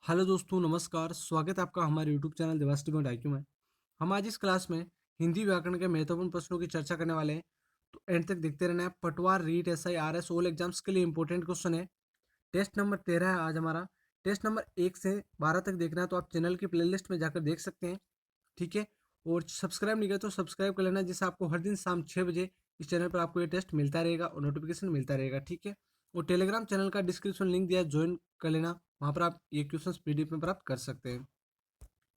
Hello दोस्तों, नमस्कार। स्वागत है आपका हमारे यूट्यूब चैनल देवास्टी में IQ में। हम आज इस क्लास में हिंदी व्याकरण के महत्वपूर्ण प्रश्नों की चर्चा करने वाले हैं। तो एंड तक देखते रहना है। Patwar, REET, SI, RS all exams के लिए इंपॉर्टेंट क्वेश्चन है। टेस्ट नंबर 13 है आज हमारा। टेस्ट नंबर 1 से 12 तक देखना है तो आप चैनल की प्लेलिस्ट में जाकर देख सकते हैं। ठीक है। और सब्सक्राइब नहीं किया तो सब्सक्राइब कर लेना, जिससे आपको हर दिन शाम 6 बजे इस चैनल पर आपको ये टेस्ट मिलता रहेगा और नोटिफिकेशन मिलता रहेगा। ठीक है। और टेलीग्राम चैनल का डिस्क्रिप्शन लिंक दिया, ज्वाइन कर लेना। वहाँ पर आप ये क्वेश्चन PDF में प्राप्त कर सकते हैं।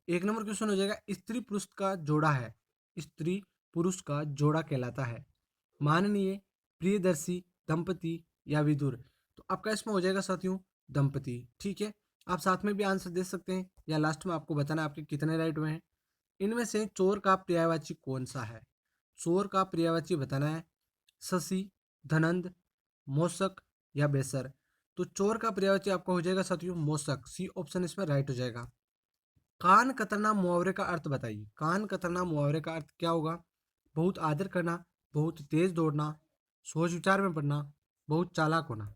एक नंबर क्वेश्चन हो जाएगा, स्त्री पुरुष का जोड़ा है। स्त्री पुरुष का जोड़ा कहलाता है। माननीय, प्रियदर्शी, दंपति या विदुर। तो आपका इसमें हो जाएगा साथियों दंपति। ठीक है। आप साथ में भी आंसर दे सकते हैं या लास्ट में आपको बताना है आपके कितने राइट हुए हैं। इनमें से चोर का पर्यायवाची कौन सा है? चोर का पर्यायवाची बताना है। शशि, धनंद, मोशक या बेसर। तो चोर का पर्यायवाची आपका हो जाएगा साथियों मोशक। सी ऑप्शन इसमें राइट हो जाएगा। कान कतरना मुहावरे का अर्थ बताइए। कान कतरना मुहावरे का अर्थ क्या होगा? बहुत आदर करना, बहुत तेज दौड़ना, सोच विचार में पड़ना, बहुत चालाक होना।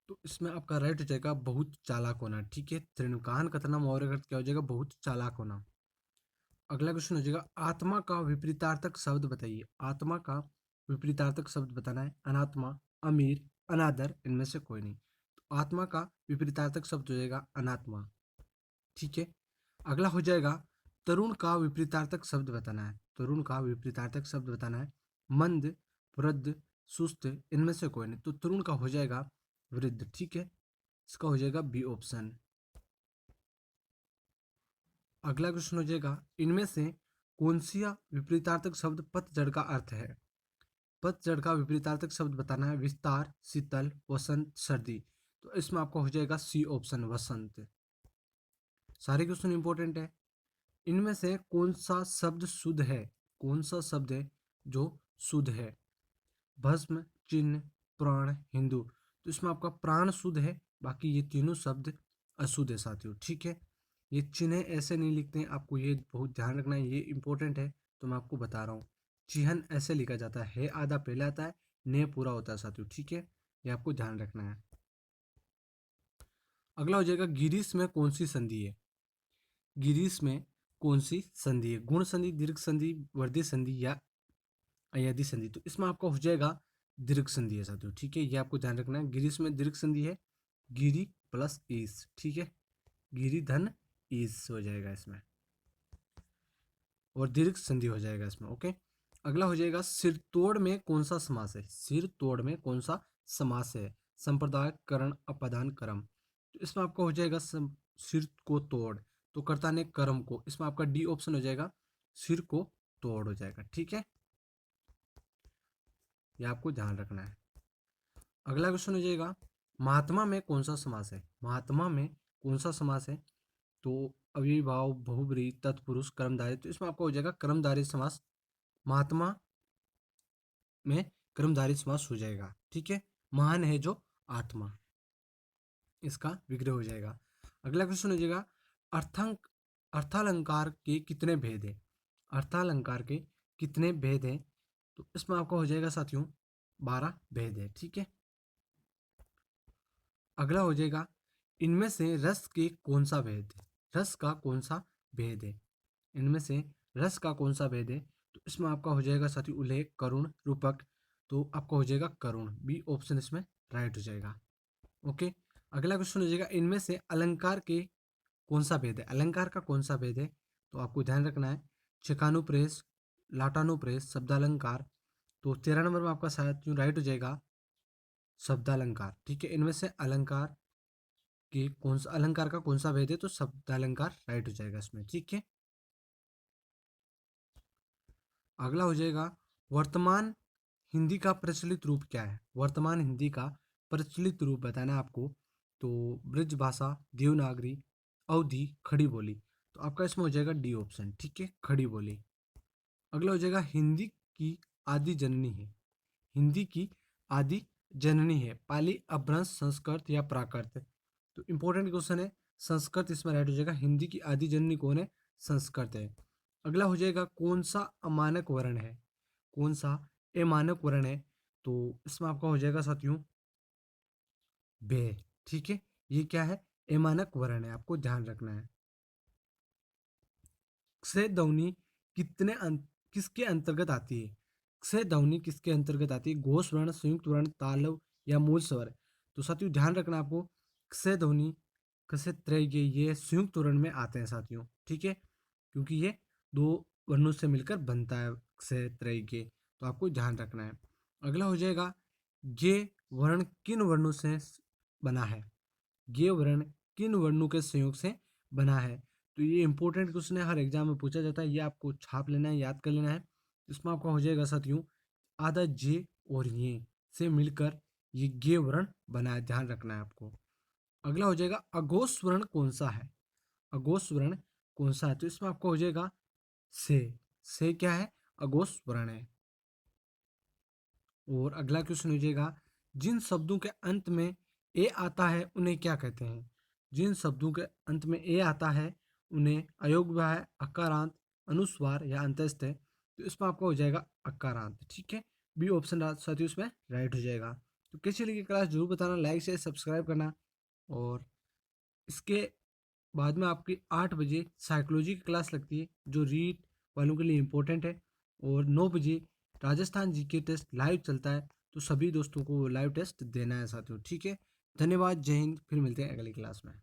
तो इसमें आपका राइट हो जाएगा बहुत चालाक होना। ठीक है। कान कतरना मुहावरे का अर्थ क्या हो जाएगा? बहुत चालाक होना। अगला क्वेश्चन हो जाएगा, आत्मा का विपरीतार्थक शब्द बताइए। आत्मा का विपरीतार्थक शब्द बताना है। अनात्मा, अमीर, अनादर, इनमें से कोई नहीं। तो आत्मा का विपरीतार्थक शब्द हो जाएगा अनात्मा। ठीक है। अगला हो जाएगा, तरुण का विपरीतार्थक शब्द बताना है। तरुण का विपरीतार्थक शब्द बताना है। मंद, वृद्ध, सुस्त, इनमें से कोई नहीं। तो तरुण का हो जाएगा वृद्ध। ठीक है। इसका हो जाएगा बी ऑप्शन। अगला क्वेश्चन हो जाएगा, इनमें से कौन सी विपरीतार्थक शब्द पतझड़ का अर्थ है? पतझड़ का विपरीतार्थक शब्द बताना है। विस्तार, शीतल, वसंत, सर्दी। तो इसमें आपका हो जाएगा सी ऑप्शन वसंत। सारे क्वेश्चन इंपॉर्टेंट है। इनमें से कौन सा शब्द शुद्ध है? कौन सा शब्द है जो शुद्ध है? भस्म, चिन्ह, प्राण, हिंदू। तो इसमें आपका प्राण शुद्ध है, बाकी ये तीनों शब्द अशुद्ध है साथियों। ठीक है। ये चिन्ह ऐसे नहीं लिखते हैं, आपको ये बहुत ध्यान रखना है, ये इंपॉर्टेंट है। तो मैं आपको बता रहा हूँ, चिन्ह ऐसे लिखा जाता है आधा पहले आता है, ने पूरा होता है साथियों। ठीक है। ये आपको ध्यान रखना है। अगला हो जाएगा, गिरीश में कौन सी संधि है? गिरीश में कौन सी संधि है? गुण संधि, दीर्घ संधि, वर्धी संधि या अयाधी संधि। तो इसमें आपका हो जाएगा दीर्घ संधि है साथियों। ठीक है। ये आपको ध्यान रखना है, गिरीश में दीर्घ संधि है। गिरी प्लस ईस। ठीक है। गिरी धन ईस हो जाएगा इसमें, और दीर्घ संधि हो जाएगा इसमें। ओके। अगला हो जाएगा, सिरतोड़ में कौन सा समास है? सिरतोड़ में कौन सा समास है? संप्रदाय, करण, अपादान, कर्म। तो इसमें आपका हो जाएगा सिर को तोड़। तो कर्ता ने कर्म को, इसमें आपका डी ऑप्शन हो जाएगा, सिर को तोड़ हो जाएगा। ठीक है। ये आपको ध्यान रखना है। अगला क्वेश्चन हो जाएगा, महात्मा में कौन सा समास है? महात्मा में कौन सा समास है? तो अविभाव, बहुब्रीहि, तत्पुरुष, कर्मधारय। तो इसमें आपका हो जाएगा कर्मधारय समास। महात्मा में कर्मधारय समास हो जाएगा। ठीक है। महान है जो आत्मा, इसका विग्रह हो जाएगा। अगला क्वेश्चन हो जाएगा, अर्थांक अर्थालंकार के कितने भेद हैं? अर्थालंकार के कितने भेद हैं? तो इसमें आपका हो जाएगा साथियों 12 भेद है। ठीक है। अगला हो जाएगा, इनमें से रस के कौन सा भेद है? रस का कौन सा भेद है? इनमें से रस का कौन सा भेद है? तो इसमें आपका हो जाएगा साथी उल्लेख, करुण, रूपक। तो आपका हो जाएगा करुण। बी ऑप्शन इसमें राइट हो जाएगा। ओके। अगला क्वेश्चन हो जाएगा, इनमें से अलंकार के कौन सा भेद है? अलंकार का कौन सा भेद है? तो आपको ध्यान रखना है, चकानुप्रेस, लाटानुप्रेस, शब्दालंकार। तो 13 नंबर में आपका शायद क्यों राइट हो जाएगा शब्दालंकार। ठीक है। इनमें से अलंकार कि कौन सा अलंकार का कौन सा भेद है? तो शब्द अलंकार राइट हो जाएगा इसमें। ठीक है। अगला हो जाएगा, वर्तमान हिंदी का प्रचलित रूप क्या है? वर्तमान हिंदी का प्रचलित रूप बताना है आपको। तो ब्रज भाषा, देवनागरी, अवधि, खड़ी बोली। तो आपका इसमें हो जाएगा डी ऑप्शन। ठीक है। खड़ी बोली। अगला हो जाएगा, हिंदी की आदि जननी है। हिंदी की आदि जननी है पाली, अपभ्रंश, संस्कृत या प्राकृत। तो इंपॉर्टेंट क्वेश्चन है, संस्कृत इसमें राइट हो जाएगा। हिंदी की आदि जननी कौन है? संस्कृत है। अगला हो जाएगा, कौन सा अमानक वर्ण है? कौन सा अमानक वर्ण है? तो इसमें आपका हो जाएगा साथियों बे। ठीक है। ये क्या है, एमानक वर्ण है, आपको ध्यान रखना है। क्षय ध्वनि किसके अंतर्गत आती है? क्षय ध्वनि किसके अंतर्गत आती है? घोष वर्ण, संयुक्त वर्ण, तालव या मूल स्वर। तो साथियों ध्यान रखना आपको, क्षय ध्वनि, कसे त्रय ये संयुक्त वर्ण में आते हैं साथियों, ठीक है, क्योंकि ये दो वर्णों से मिलकर बनता है क्षय त्रय तो आपको ध्यान रखना है। अगला हो जाएगा, ये वर्ण किन वर्णों से बना है? ये वर्ण किन वर्णों के संयोग से बना है? तो ये इंपॉर्टेंट क्वेश्चन है, हर एग्जाम में पूछा जाता है, ये आपको छाप लेना है, याद कर लेना है। इसमें आपका हो जाएगा साथियों, आधा जे और ये से मिलकर ये गे वर्ण बना है, ध्यान रखना है आपको। अगला हो जाएगा, अघोष वर्ण कौन सा है? अघोष वर्ण कौन सा है? तो इसमें आपको हो जाएगा से क्या है? अघोष वर्ण है। और अगला क्वेश्चन हो जाएगा, जिन शब्दों के अंत में ए आता है उन्हें क्या कहते हैं? जिन शब्दों के अंत में ए आता है उन्हें अयोग्यवाय, अकारांत, अनुस्वार या अंतस्थ है। तो इसमें आपका हो जाएगा अकारांत, ठीक है, बी ऑप्शन साथियों इसमें राइट हो जाएगा। तो कैसी लगी क्लास जरूर बताना, लाइक से सब्सक्राइब करना। और इसके बाद में आपकी 8 बजे साइकोलॉजी की क्लास लगती है जो रीट वालों के लिए इम्पोर्टेंट है। और 9 बजे राजस्थान जीके टेस्ट लाइव चलता है, तो सभी दोस्तों को लाइव टेस्ट देना है साथियों, ठीक है। धन्यवाद, जय हिंद, फिर मिलते हैं अगली क्लास में।